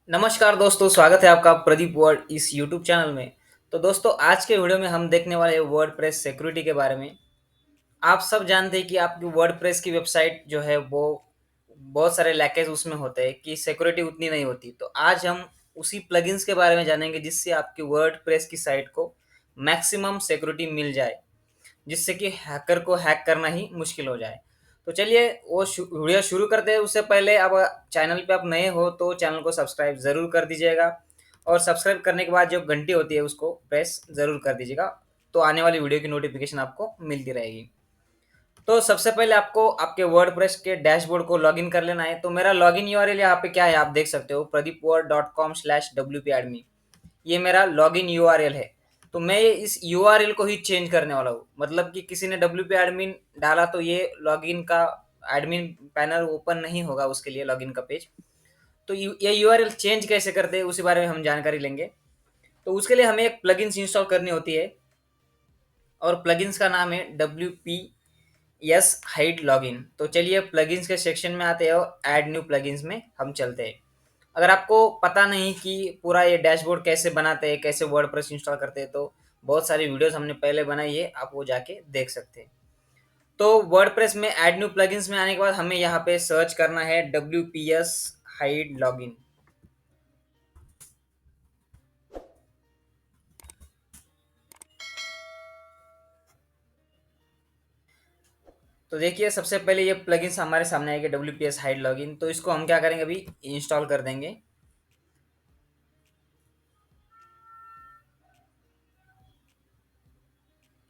नमस्कार दोस्तों, स्वागत है आपका प्रदीप वर्ड इस यूट्यूब चैनल में। तो दोस्तों, आज के वीडियो में हम देखने वाले हैं वर्डप्रेस सिक्योरिटी के बारे में। आप सब जानते हैं कि आपकी वर्डप्रेस की वेबसाइट जो है वो बहुत सारे लैकेज उसमें होते हैं कि सिक्योरिटी उतनी नहीं होती। तो आज हम उसी प्लगइन्स के बारे में जानेंगे जिससे आपकी वर्डप्रेस की साइट को मैक्सिमम सिक्योरिटी मिल जाए, जिससे कि हैकर को हैक करना ही मुश्किल हो जाए। तो चलिए वो वीडियो शुरू करते हैं। उससे पहले अब चैनल पे आप नए हो तो चैनल को सब्सक्राइब ज़रूर कर दीजिएगा, और सब्सक्राइब करने के बाद जो घंटी होती है उसको प्रेस ज़रूर कर दीजिएगा, तो आने वाली वीडियो की नोटिफिकेशन आपको मिलती रहेगी। तो सबसे पहले आपको आपके वर्डप्रेस के डैशबोर्ड को लॉगिन कर लेना है। तो मेरा लॉगिन यूआरएल यहाँ पे क्या है आप देख सकते हो, pradeepword.com/wp-admin। ये मेरा लॉगिन यूआरएल है। तो मैं इस यूआरएल को ही चेंज करने वाला हूँ, मतलब कि किसी ने WP एडमिन डाला तो ये लॉगिन का एडमिन पैनल ओपन नहीं होगा, उसके लिए लॉगिन का पेज। तो ये यूआरएल चेंज कैसे करते हैं उसी बारे में हम जानकारी लेंगे। तो उसके लिए हमें एक प्लगइन्स इंस्टॉल करनी होती है, और प्लगइन्स का नाम है WPS हाइड लॉगिन। तो चलिए प्लगइन्स के सेक्शन में आते हैं और ऐड न्यू प्लगइन्स में हम चलते हैं। अगर आपको पता नहीं कि पूरा ये डैशबोर्ड कैसे बनाते हैं, कैसे वर्डप्रेस इंस्टॉल करते हैं, तो बहुत सारी वीडियोस हमने पहले बनाई है, आप वो जाके देख सकते हैं। तो वर्डप्रेस में ऐड न्यू प्लगइन्स में आने के बाद हमें यहाँ पे सर्च करना है WPS हाइड लॉगिन। तो देखिए सबसे पहले ये प्लगइन्स हमारे सामने आएगा WPS हाइड लॉगिन। तो इसको हम क्या करेंगे, अभी इंस्टॉल कर देंगे।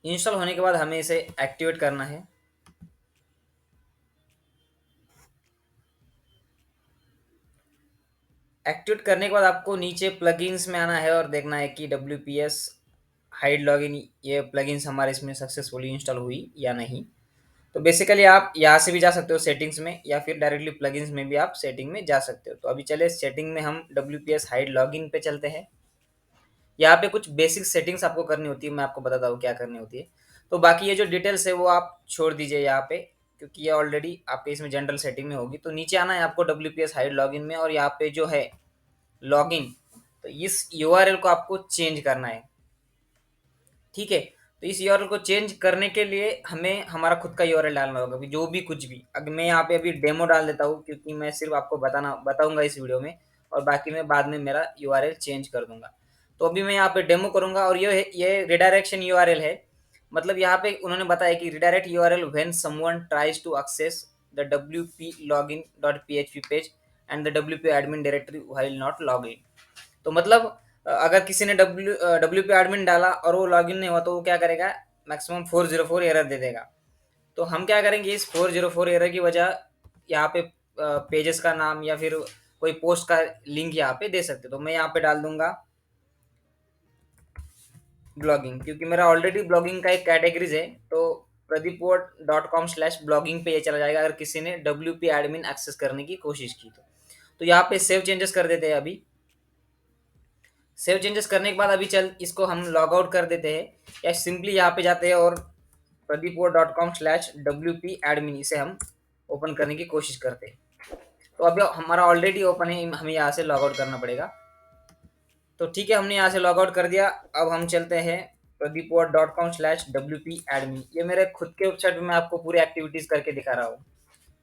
इंस्टॉल होने के बाद हमें इसे एक्टिवेट करना है। एक्टिवेट करने के बाद आपको नीचे प्लगइन्स में आना है और देखना है कि WPS हाइड लॉगिन ये प्लगइन्स हमारे इसमें सक्सेसफुली इंस्टॉल हुई या नहीं। तो बेसिकली आप यहाँ से भी जा सकते हो सेटिंग्स में, या फिर डायरेक्टली प्लगइन्स में भी आप सेटिंग में जा सकते हो। तो अभी चले सेटिंग में हम WPS हाइड लॉगिन पे चलते हैं। यहाँ पे कुछ बेसिक सेटिंग्स आपको करनी होती है, मैं आपको बताता हूँ क्या करनी होती है। तो बाकी ये जो डिटेल्स है वो आप छोड़ दीजिए यहाँ पे, क्योंकि ये ऑलरेडी आपके इसमें जनरल सेटिंग में होगी। तो नीचे आना है आपको WPS हाइड लॉगिन में, और यहाँ पे जो है लॉगिन, तो इस यूआरएल को आपको चेंज करना है। ठीक है। तो इस यूआरएल को चेंज करने के लिए हमें हमारा खुद का यूआरएल डालना होगा, अभी जो भी कुछ भी। अगर मैं यहाँ पे अभी डेमो डाल देता हूँ, क्योंकि मैं सिर्फ आपको बताऊंगा इस वीडियो में, और बाकी मैं बाद में मेरा यूआरएल चेंज कर दूंगा। तो अभी मैं यहाँ पे डेमो करूंगा, और ये रिडायरेक्शन यूआरएल है। मतलब यहाँ पे उन्होंने बताया कि redirect URL when someone tries to access the wp-login.php page and the WP admin directory while not log in. तो मतलब अगर किसी ने WP एडमिन डाला और वो लॉगिन नहीं हुआ, तो वो क्या करेगा, मैक्सिमम 404 एरर दे देगा। तो हम क्या करेंगे, इस 404 एरर की वजह यहाँ पे पेजेस का नाम या फिर कोई पोस्ट का लिंक यहाँ पे दे सकते हो। तो मैं यहाँ पे डाल दूंगा ब्लॉगिंग, क्योंकि मेरा ऑलरेडी ब्लॉगिंग का एक कैटेगरीज है। तो pradeepword.com/blogging पे ये चला जाएगा अगर किसी ने WP एडमिन एक्सेस करने की कोशिश की। तो यहाँ पे सेव चेंजेस कर देते हैं। अभी सेव चेंजेस करने के बाद अभी चल इसको हम लॉग आउट कर देते हैं, या सिंपली यहाँ पे जाते हैं और pradeepword.com/wp-admin इसे हम ओपन करने की कोशिश करते हैं। तो अभी हमारा ऑलरेडी ओपन है, हमें यहाँ से लॉग आउट करना पड़ेगा। तो ठीक है, हमने यहाँ से लॉग आउट कर दिया। अब हम चलते हैं pradeepword.com/wp-admin। ये मेरे खुद के वेबसाइट में मैं आपको पूरी एक्टिविटीज करके दिखा रहा हूँ।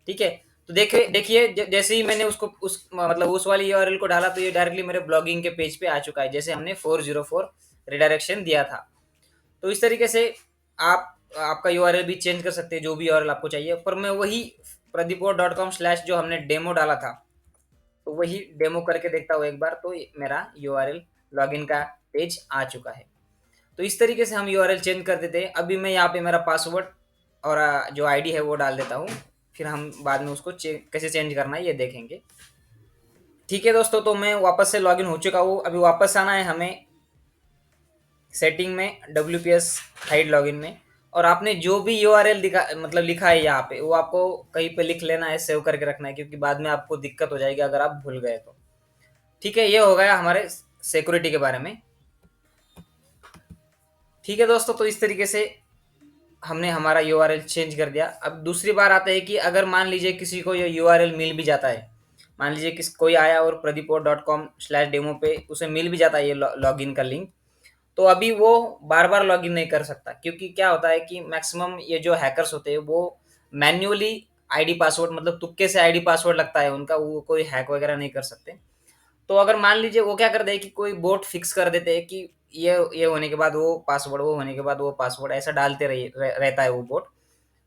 ठीक है। तो देखिए देखिए जैसे ही मैंने उसको मतलब उस वाली यूआरएल को डाला, तो ये डायरेक्टली मेरे ब्लॉगिंग के पेज पे आ चुका है, जैसे हमने 404 रिडायरेक्शन दिया था। तो इस तरीके से आप आपका यूआरएल भी चेंज कर सकते हैं, जो भी यूआरएल आपको चाहिए। पर मैं वही pradeepword.com/ जो हमने डेमो डाला था, तो वही डेमो करके देखता हूँ एक बार। तो मेरा यूआरएल लॉगिन का पेज आ चुका है। तो इस तरीके से हम यूआरएल चेंज कर देते हैं। अभी मैं यहाँ पे मेरा पासवर्ड और जो आईडी है वो डाल देता हूँ, फिर हम बाद में उसको कैसे चेंज करना है ये देखेंगे। ठीक है दोस्तों, तो मैं वापस से लॉगिन हो चुका हूँ। अभी वापस आना है हमें सेटिंग में WPS हाइड लॉगिन में, और आपने जो भी यूआरएल दिखा मतलब लिखा है यहाँ पे, वो आपको कहीं पे लिख लेना है, सेव करके रखना है, क्योंकि बाद में आपको दिक्कत हो जाएगी अगर आप भूल गए तो। ठीक है, ये हो गया हमारे सिक्योरिटी के बारे में। ठीक है दोस्तों, तो इस तरीके से हमने हमारा यूआरएल चेंज कर दिया। अब दूसरी बार आता है कि अगर मान लीजिए किसी को ये यूआरएल मिल भी जाता है, मान लीजिए किस कोई आया और pradeepor.com/demo पे उसे मिल भी जाता है ये लॉगिन का लिंक, तो अभी वो बार-बार लॉगिन नहीं कर सकता, क्योंकि क्या होता है कि मैक्सिमम ये जो हैकर्स होते हैं वो मैन्युअली आईडी पासवर्ड, मतलब तुक्के से आईडी पासवर्ड लगता है उनका, वो कोई हैक वगैरह नहीं कर सकते। तो अगर मान लीजिए वो क्या कर दे कि कोई बोट फिक्स कर देते हैं कि ये होने के बाद वो पासवर्ड, वो होने के बाद वो पासवर्ड, ऐसा डालते रहता है वो बोट।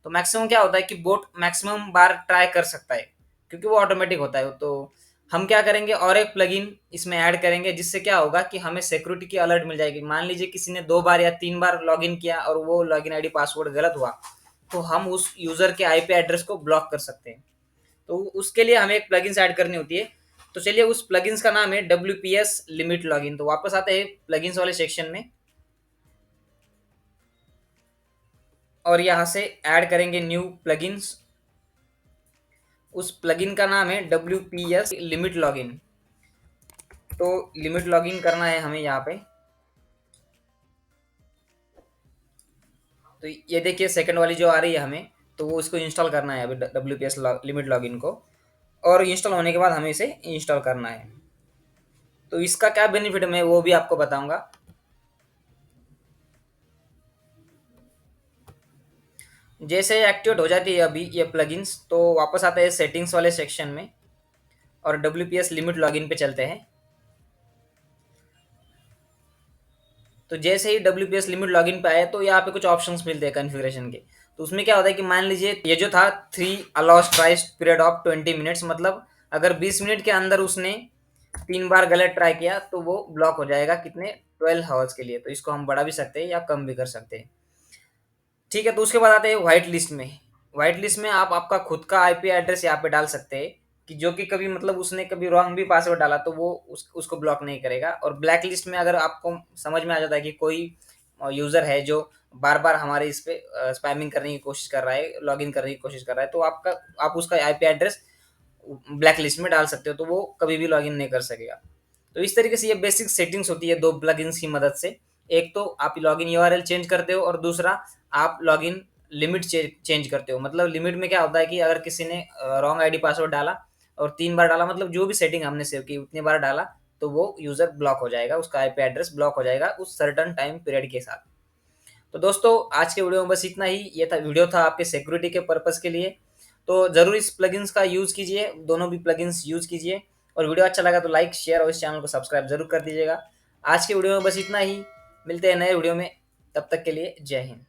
तो मैक्सिमम क्या होता है कि बोट मैक्सिमम बार ट्राई कर सकता है, क्योंकि वो ऑटोमेटिक होता है। तो हम क्या करेंगे, और एक प्लगइन इसमें ऐड करेंगे, जिससे क्या होगा कि हमें सिक्योरिटी की अलर्ट मिल जाएगी। मान लीजिए किसी ने 2 बार या 3 बार लॉगिन किया और वो लॉगिन आईडी पासवर्ड गलत हुआ, तो हम उस यूज़र के आईपी एड्रेस को ब्लॉक कर सकते हैं। तो उसके लिए हमें एक प्लगइन्स ऐड करनी होती है। तो चलिए उस प्लगइन्स का नाम है WPS लिमिट लॉगिन। तो वापस आते हैं प्लगइन्स वाले सेक्शन में और यहाँ से ऐड करेंगे न्यू प्लगइन्स। उस प्लगइन का नाम है WPS लिमिट लॉगिन। तो लिमिट लॉगिन करना है हमें यहाँ पे। तो ये देखिए सेकंड वाली जो आ रही है हमें, तो वो इसको इंस्टॉल करना है अभी WPS लिमिट लॉगिन को, और इंस्टॉल होने के बाद हमें इसे इंस्टॉल करना है। तो इसका क्या बेनिफिट है मैं वो भी आपको बताऊंगा। जैसे एक्टिवेट हो जाती है अभी ये प्लगइन्स, तो वापस आते हैं सेटिंग्स वाले सेक्शन में और WPS लिमिट लॉगिन पे चलते हैं। तो जैसे ही WPS लिमिट लॉगिन पे आए, तो यहाँ पे कुछ ऑप्शंस मिलते हैं कॉन्फ़िगरेशन के। तो उसमें क्या होता है कि मान लीजिए ये जो था 3 अलाउस ट्राइस पीरियड ऑफ 20 मिनट्स, मतलब अगर 20 मिनट के अंदर उसने 3 बार गलत ट्राई किया तो वो ब्लॉक हो जाएगा कितने, 12 हावर्स के लिए। तो इसको हम बढ़ा भी सकते हैं या कम भी कर सकते हैं। ठीक है, तो उसके बाद आते हैं व्हाइट लिस्ट में। व्हाइट लिस्ट में आप आपका खुद का आईपी एड्रेस यहाँ पे डाल सकते हैं, कि जो कि कभी मतलब उसने कभी रॉन्ग भी पासवर्ड डाला तो वो उसको ब्लॉक नहीं करेगा। और ब्लैक लिस्ट में अगर आपको समझ में आ जाता है कि कोई यूज़र है जो बार-बार हमारे इस पे स्पैमिंग करने की कोशिश कर रहा है, लॉगिन करने की कोशिश कर रहा है, तो आप उसका आईपी एड्रेस ब्लैक लिस्ट में डाल सकते हो, तो वो कभी भी लॉगिन नहीं कर सकेगा। तो इस तरीके से ये बेसिक सेटिंग्स होती है 2 प्लगइन्स की मदद से। एक तो आप लॉगिन यूआरएल चेंज करते हो और दूसरा आप लॉगिन लिमिट चेंज करते हो। मतलब लिमिट में क्या होता है कि अगर किसी ने रॉन्ग आईडी पासवर्ड डाला और 3 बार डाला, मतलब जो भी सेटिंग हमने सेव की उतनी बार डाला, तो वो यूज़र ब्लॉक हो जाएगा, उसका आईपी एड्रेस ब्लॉक हो जाएगा उस सर्टेन टाइम पीरियड के साथ। तो दोस्तों आज के वीडियो में बस इतना ही। ये था वीडियो था आपके सिक्योरिटी के पर्पज़ के लिए। तो ज़रूर इस प्लगइन्स का यूज़ कीजिए, दोनों भी प्लगइन्स यूज़ कीजिए। और वीडियो अच्छा लगा तो लाइक, शेयर और इस चैनल को सब्सक्राइब ज़रूर कर दीजिएगा। आज के वीडियो में बस इतना ही। मिलते हैं नए वीडियो में, तब तक के लिए जय हिंद।